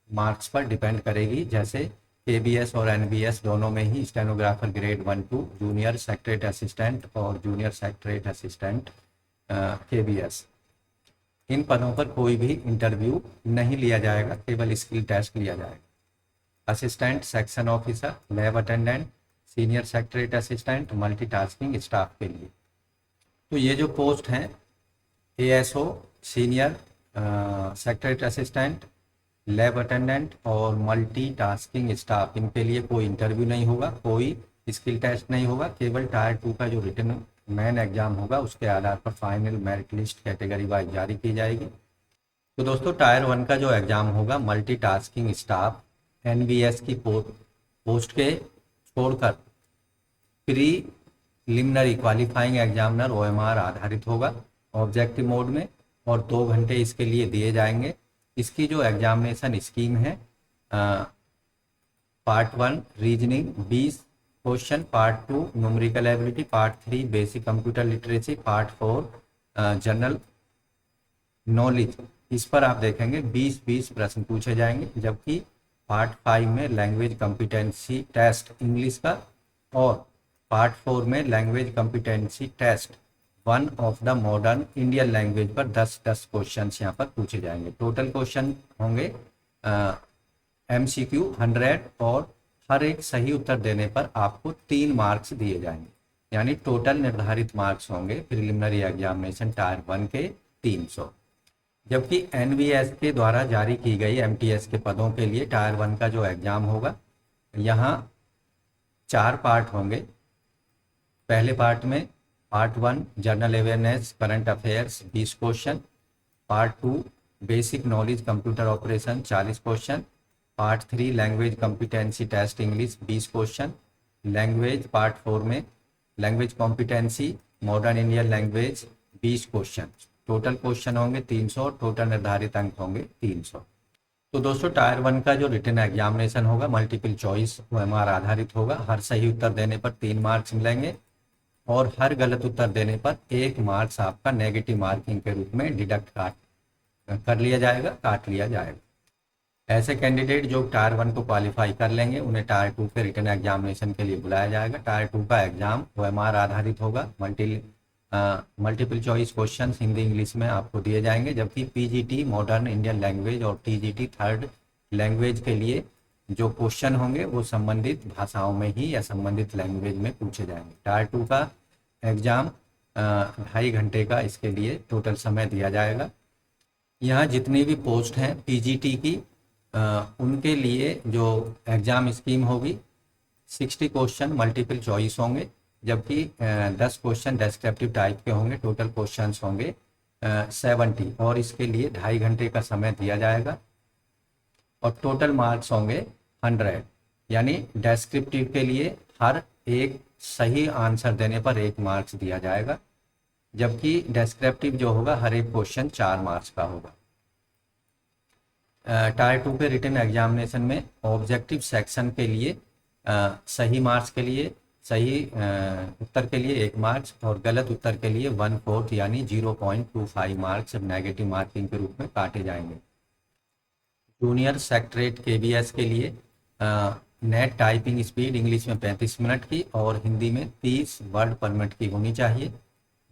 मार्क्स पर डिपेंड करेगी। जैसे KVS और NVS दोनों में ही stenographer grade 1-2, junior secretary assistant और जूनियर सेक्रेटरी असिस्टेंट KVS, इन पदों पर कोई भी इंटरव्यू नहीं लिया जाएगा, केवल स्किल टेस्ट लिया जाएगा। Assistant section officer, lab attendant, senior secretary assistant, multitasking staff के लिए। तो ये जो पोस्ट हैं ASO, senior secretary assistant, lab attendant और मल्टीटास्किंग स्टाफ, इनके लिए कोई इंटरव्यू नहीं होगा, कोई स्किल टेस्ट नहीं होगा, केवल टायर 2 का जो रिटन मेन एग्जाम होगा उसके आधार पर final merit list category wise जारी की जाएगी। तो दोस्तों टायर 1 का जो एग्जाम होगा मल्टीटास्किंग स्टाफ NVS की पोस्ट के छोड़कर प्रीलिमिनरी क्वालिफाइंग एग्जामिनर OMR आधारित होगा ऑब्जेक्टिव मोड में और 2 घंटे इसके लिए दिए जाएंगे। इसकी जो एग्जामिनेशन स्कीम है part 1 reasoning 20 question, part 2 numerical ability, part 3 basic computer literacy, part 4 general knowledge. इस पर आप देखेंगे 20-20 प्रश्न पूछे जाएंगे, जबकि पार्ट 5 में लैंग्वेज कॉम्पिटेंसी टेस्ट इंग्लिश का और पार्ट 4 में language competency test 1 of the modern Indian language पर 10-10 क्वेश्चन यहाँ पर पूछे जाएंगे। टोटल क्वेश्चन होंगे MCQ 100 और हर एक सही उत्तर देने पर आपको 3 मार्क्स दिए जाएंगे, यानी टोटल निर्धारित मार्क्स होंगे प्रिलिमिनरी एग्जामिनेशन टायर 1 के 300। जबकि NVS के द्वारा जारी की गई MTS के पदों के लिए टायर 1 का जो एग्जाम होगा यहाँ 4 पार्ट होंगे। पहले पार्ट में part 1 general awareness current affairs 20 question, part 2 basic knowledge computer operation 40 question, part 3 language competency test English 20 question, language part 4 में language competency modern Indian language 20 question. Total question होंगे 300, total निर्धारित अंक होंगे 300। तो दोस्तों टायर 1 का जो रिटन एग्जामिनेशन होगा मल्टीपल चॉइस OMR आधारित होगा। हर सही उत्तर देने पर 3 मार्क्स मिलेंगे और हर गलत उत्तर देने पर 1 मार्क्स आपका नेगेटिव मार्किंग के रूप में डिडक्ट कर लिया जाएगा, काट लिया जाएगा। ऐसे कैंडिडेट जो टायर 1 को क्वालिफाई कर लेंगे उन्हें टायर 2 के रिटन एग्जामिनेशन के लिए बुलाया जाएगा। टायर 2 का एग्जाम OMR आधारित होगा। Multiple choice question Hindi English में आपको दिए जाएंगे, जबकि PGT मॉडर्न इंडियन लैंग्वेज और TGT थर्ड लैंग्वेज के लिए जो क्वेश्चन होंगे वो संबंधित भाषाओं में ही या संबंधित लैंग्वेज में पूछे जाएंगे। टायर 2 का एग्जाम 2.5 घंटे का इसके लिए टोटल समय दिया जाएगा। यहाँ जितनी भी पोस्ट हैं PGT की उनके लिए जो एग्ज़ाम स्कीम होगी 60 क्वेश्चन मल्टीपल चॉइस होंगे, जबकि 10 क्वेश्चन डेस्क्रिप्टिव टाइप के होंगे। टोटल क्वेश्चंस होंगे 70 और इसके लिए 2.5 घंटे का समय दिया जाएगा और टोटल मार्क्स होंगे 100। यानी डेस्क्रिप्टिव के लिए हर एक सही आंसर देने पर 1 मार्क्स दिया जाएगा, जबकि डेस्क्रिप्टिव जो होगा हर एक क्वेश्चन 4 मार्क्स का होगा। टायर 2 के रिटन एग्जामिनेशन में ऑब्जेक्टिव सेक्शन के लिए सही मार्क्स के लिए सही उत्तर के लिए 1 मार्क्स और गलत उत्तर के लिए 1/4 यानी 0.25 मार्क्स नेगेटिव मार्किंग के रूप में काटे जाएंगे। जूनियर सेक्रेटरीट KBS के लिए नेट टाइपिंग स्पीड इंग्लिश में 35 मिनट की और हिंदी में 30 वर्ड पर मिनट की होनी चाहिए,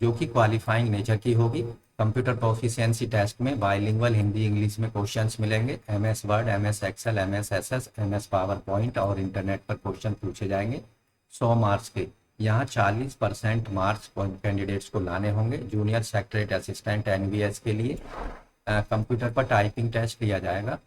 जो कि क्वालिफाइंग नेचर की होगी। कंप्यूटर प्रोफिशिएंसी टेस्ट में बाइलिंगुअल हिंदी इंग्लिश में क्वेश्चंस मिलेंगे। MS word, MS excel, MS SS, MS power point और इंटरनेट पर क्वेश्चन पूछे जाएंगे 100 मार्क्स के। यहाँ 40% मार्क्स कैंडिडेट्स को लाने होंगे। जूनियर सेक्रेटरीट असिस्टेंट NVS के लिए कंप्यूटर पर टाइपिंग टेस्ट लिया जाएगा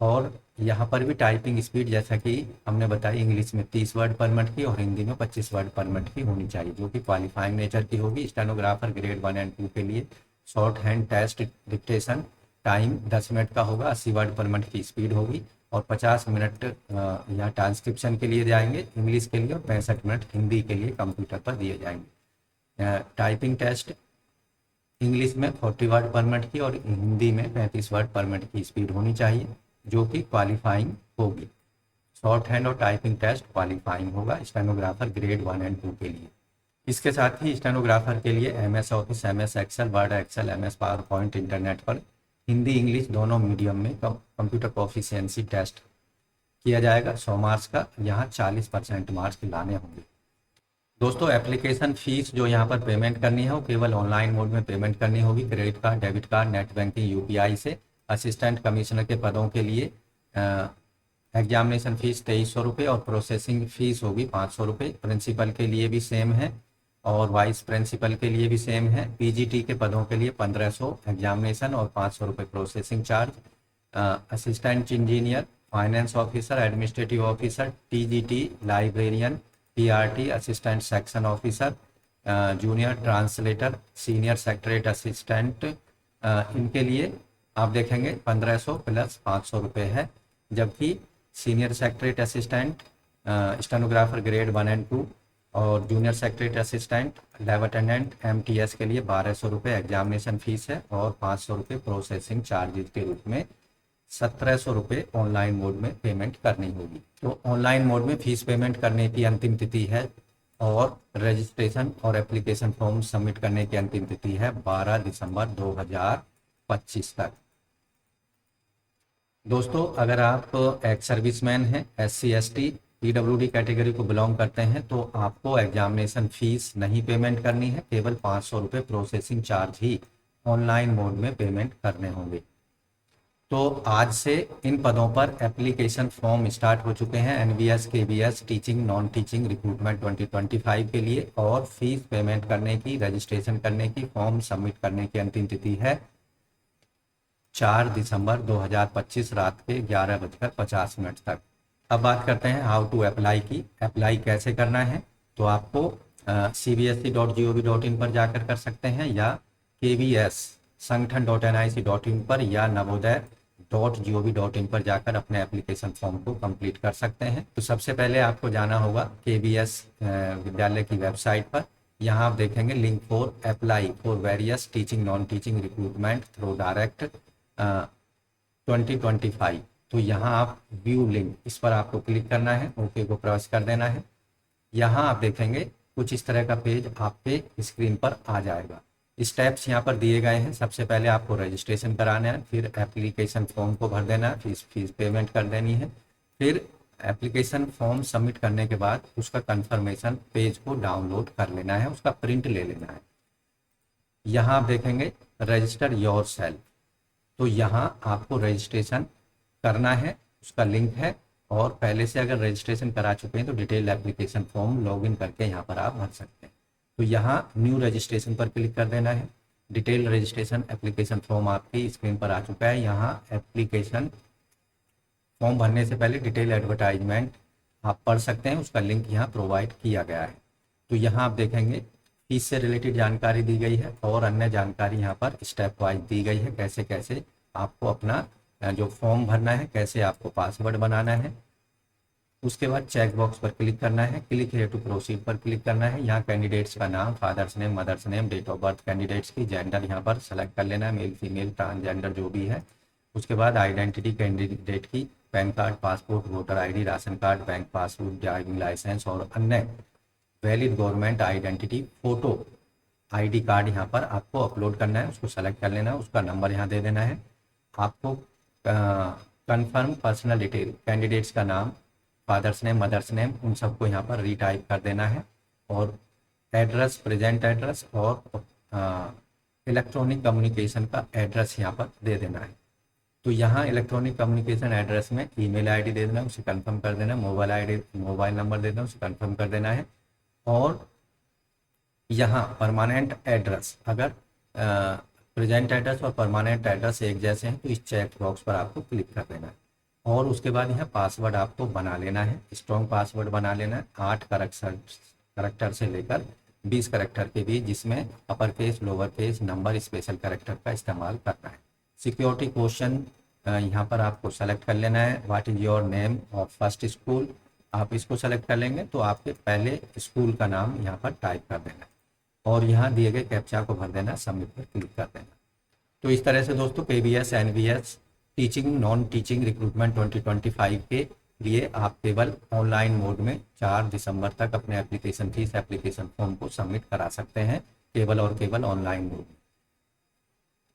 और यहाँ पर भी टाइपिंग स्पीड जैसा कि हमने बताई इंग्लिश में 30 वर्ड पर मिनट की और हिंदी में 25 वर्ड पर मिनट की होनी चाहिए, जो कि क्वालिफाइंग नेचर की होगी। स्टेनोग्राफर ग्रेड 1 और 2 के लिए short hand test dictation time 10 minute का होगा, 80 वर्ड पर मिनट की स्पीड होगी और 50 मिनट यहाँ ट्रांसक्रिप्शन के लिए जाएंगे इंग्लिश के लिए और 65 मिनट हिंदी के लिए कंप्यूटर पर दिए जाएंगे। टाइपिंग टेस्ट इंग्लिश में 40 वर्ड पर मिनट की और हिंदी में 35 वर्ड पर मिनट की स्पीड होनी चाहिए, जो कि क्वालिफाइंग होगी। शॉर्ट हैंड और टाइपिंग टेस्ट क्वालिफाइंग होगा स्टेनोग्राफर ग्रेड 1 और 2 के लिए। इसके साथ ही स्टेनोग्राफर के लिए MS office, MS excel, word excel, MS power point internet पर हिंदी इंग्लिश दोनों मीडियम में कंप्यूटर प्रोफिशिएंसी टेस्ट किया जाएगा 100 मार्क्स का। यहाँ 40% मार्क्स लाने होंगे। दोस्तों एप्लीकेशन फीस जो यहाँ पर पेमेंट करनी है वो केवल ऑनलाइन मोड में पेमेंट करनी होगी। Credit card, debit card, net banking, UPI से। असिस्टेंट कमिश्नर के पदों के लिए एग्जामिनेशन फीस 2300 रुपये और प्रोसेसिंग फीस होगी 500 रुपये। प्रिंसिपल के लिए भी सेम है और वाइस प्रिंसिपल के लिए भी सेम है। PGT के पदों के लिए 1500 एग्जामिनेशन और 500 रुपये processing charge. Assistant engineer, finance officer, administrative officer, TGT, librarian, PRT, assistant section officer, junior translator, senior secretariat assistant, इनके लिए आप देखेंगे 1500 प्लस 500 रुपये है। जबकि senior secretariat assistant, stenographer grade 1 और 2 और junior secretariat assistant, lab attendant, MTS के लिए 1200 रुपये एग्जामिनेशन फीस है और 500 रुपये प्रोसेसिंग चार्जेज के रूप में 1700 रुपये ऑनलाइन मोड में पेमेंट करनी होगी। तो ऑनलाइन मोड में फीस पेमेंट करने की अंतिम तिथि है और रजिस्ट्रेशन और एप्लीकेशन फॉर्म सबमिट करने की अंतिम तिथि है 12 दिसंबर 2025 तक। दोस्तों अगर आप एक्स सर्विसमैन हैं, SC ST PWD कैटेगरी को बिलोंग करते हैं तो आपको एग्जामिनेशन फीस नहीं पेमेंट करनी है, केवल 500 रुपये प्रोसेसिंग चार्ज ही ऑनलाइन मोड में पेमेंट करने होंगे। तो आज से इन पदों पर एप्लीकेशन फॉर्म स्टार्ट हो चुके हैं NVS KBS teaching non teaching recruitment 2025 के लिए और फीस पेमेंट करने की, रजिस्ट्रेशन करने की, फॉर्म सबमिट करने की अंतिम तिथि है 4 दिसंबर 2025 रात के 11:50 तक। अब बात करते हैं हाउ टू अप्लाई की। अप्लाई कैसे करना है तो आपको cbse.gov.in पर जाकर कर सकते हैं या KBS संगठन.nic.in पर या navodaya.gov.in पर जाकर अपने एप्लीकेशन फॉर्म को कंप्लीट कर सकते हैं। तो सबसे पहले आपको जाना होगा KBS विद्यालय की वेबसाइट पर। यहाँ आप देखेंगे link for apply for various teaching non teaching recruitment through direct 2025। तो यहाँ आप व्यू लिंक, इस पर आपको क्लिक करना है, ओके को प्रेस कर देना है। यहाँ आप देखेंगे कुछ इस तरह का पेज आपके स्क्रीन पर आ जाएगा। स्टेप्स यहाँ पर दिए गए हैं। सबसे पहले आपको रजिस्ट्रेशन कराना है, फिर एप्लीकेशन फॉर्म को भर देना है, फीस पेमेंट कर देनी है। फिर एप्लीकेशन फॉर्म सबमिट करने के बाद उसका कंफर्मेशन पेज को डाउनलोड कर लेना है, उसका प्रिंट ले लेना है। यहाँ आप देखेंगे रजिस्टर योर सेल्फ, तो यहाँ आपको रजिस्ट्रेशन करना है, उसका लिंक है। और पहले से अगर रजिस्ट्रेशन करा चुके हैं तो डिटेल एप्लीकेशन फॉर्म लॉगिन करके यहाँ पर आप भर सकते हैं। तो यहाँ न्यू रजिस्ट्रेशन पर क्लिक कर देना है। डिटेल रजिस्ट्रेशन एप्लीकेशन फॉर्म आपकी स्क्रीन पर आ चुका है। यहाँ एप्लीकेशन फॉर्म भरने से पहले डिटेल एडवर्टाइजमेंट आप पढ़ सकते हैं, उसका लिंक यहाँ प्रोवाइड किया गया है। तो यहाँ आप देखेंगे फीस से रिलेटेड जानकारी दी गई है और अन्य जानकारी यहाँ पर स्टेप वाइज दी गई है, कैसे कैसे आपको अपना जो फॉर्म भरना है, कैसे आपको पासवर्ड बनाना है। उसके बाद चेक बॉक्स पर क्लिक करना है, क्लिक हियर टू प्रोसीड पर क्लिक करना है। यहाँ कैंडिडेट्स का नाम, father's name, mother's name, date of birth candidates की, जेंडर यहाँ पर सेलेक्ट कर लेना है, मेल फीमेल ट्रांसजेंडर जो भी है। उसके बाद आइडेंटिटी कैंडिडेट की, pan card, passport, voter ID, ration card, bank passbook, driving licence और अन्य valid government identity photo ID card यहाँ पर आपको अपलोड करना है, उसको सेलेक्ट कर लेना है, उसका नंबर यहाँ दे देना है। आपको कंफर्म पर्सनल डिटेल, कैंडिडेट्स का नाम, फादर्स नेम, मदर्स नेम, उन सबको यहाँ पर रीटाइप कर देना है। और एड्रेस, प्रेजेंट एड्रेस और इलेक्ट्रॉनिक कम्युनिकेशन का एड्रेस यहाँ पर दे देना है। तो यहाँ इलेक्ट्रॉनिक कम्युनिकेशन एड्रेस में ईमेल आईडी दे देना है, उसे कंफर्म कर देना है। मोबाइल नंबर दे देना, उसे कंफर्म कर देना है। और यहाँ परमानेंट एड्रेस, अगर प्रेजेंट एड्रेस और परमानेंट एड्रेस एक जैसे हैं तो इस चेक बॉक्स पर आपको क्लिक कर देना है। और उसके बाद यहाँ पासवर्ड आपको बना लेना है, स्ट्रॉन्ग पासवर्ड बना लेना है, 8 करैक्टर से लेकर 20 करैक्टर के बीच, जिसमें upper case, lower case, number, special character का इस्तेमाल करना है। सिक्योरिटी क्वेश्चन यहाँ पर आपको सेलेक्ट कर लेना है। What is your name of first school, आप इसको सेलेक्ट कर लेंगे तो आपके पहले स्कूल का नाम यहाँ पर टाइप कर देना है और यहाँ दिए गए कैप्चा को भर देना, सबमिट पर क्लिक कर देना। तो इस तरह से दोस्तों KVS NVS teaching non teaching recruitment 2025 के लिए आप केवल ऑनलाइन मोड में 4 दिसंबर तक अपने एप्लीकेशन फीस एप्लीकेशन फॉर्म को सबमिट करा सकते हैं, केवल और केवल ऑनलाइन मोड में।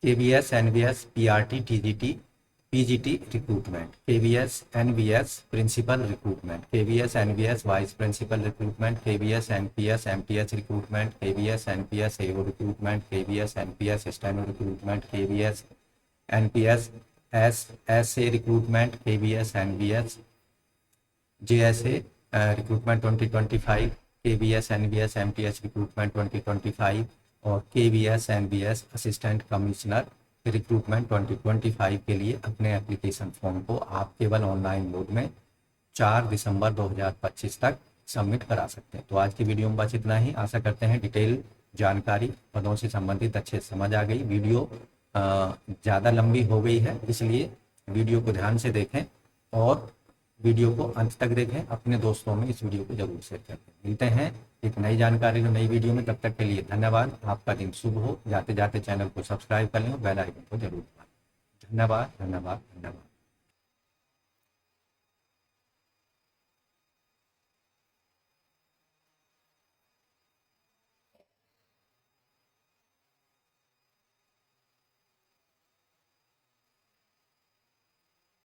KVS NVS PRT TGT PGT recruitment, KVS NVS principal recruitment, KVS NVS vice principal recruitment, KVS NPS MTS recruitment, KVS NPS AO recruitment, KVS NPS steno recruitment, KVS NPS SA recruitment, KVS NVS JSA recruitment 2025, KVS NVS MTS recruitment 2025 और KVS NVS assistant commissioner recruitment 2025 के लिए अपने application form को आप केवल online mode में 4 दिसंबर 2025 तक submit करा सकते हैं। तो आज की वीडियो में बस इतना ही। आशा करते हैं डिटेल जानकारी पदों से संबंधित अच्छे से समझ आ गई। वीडियो ज़्यादा लंबी हो गई है, इसलिए वीडियो को ध्यान से देखें और वीडियो को अंत तक देखें। अपने दोस्तों में इस वीडियो को जरूर शेयर करें। मिलते हैं एक नई जानकारी और नई वीडियो में, तब तक के लिए धन्यवाद। आपका दिन शुभ हो। जाते जाते चैनल को सब्सक्राइब कर लें और बेल आइकन को जरूर दबाएं। धन्यवाद धन्यवाद धन्यवाद।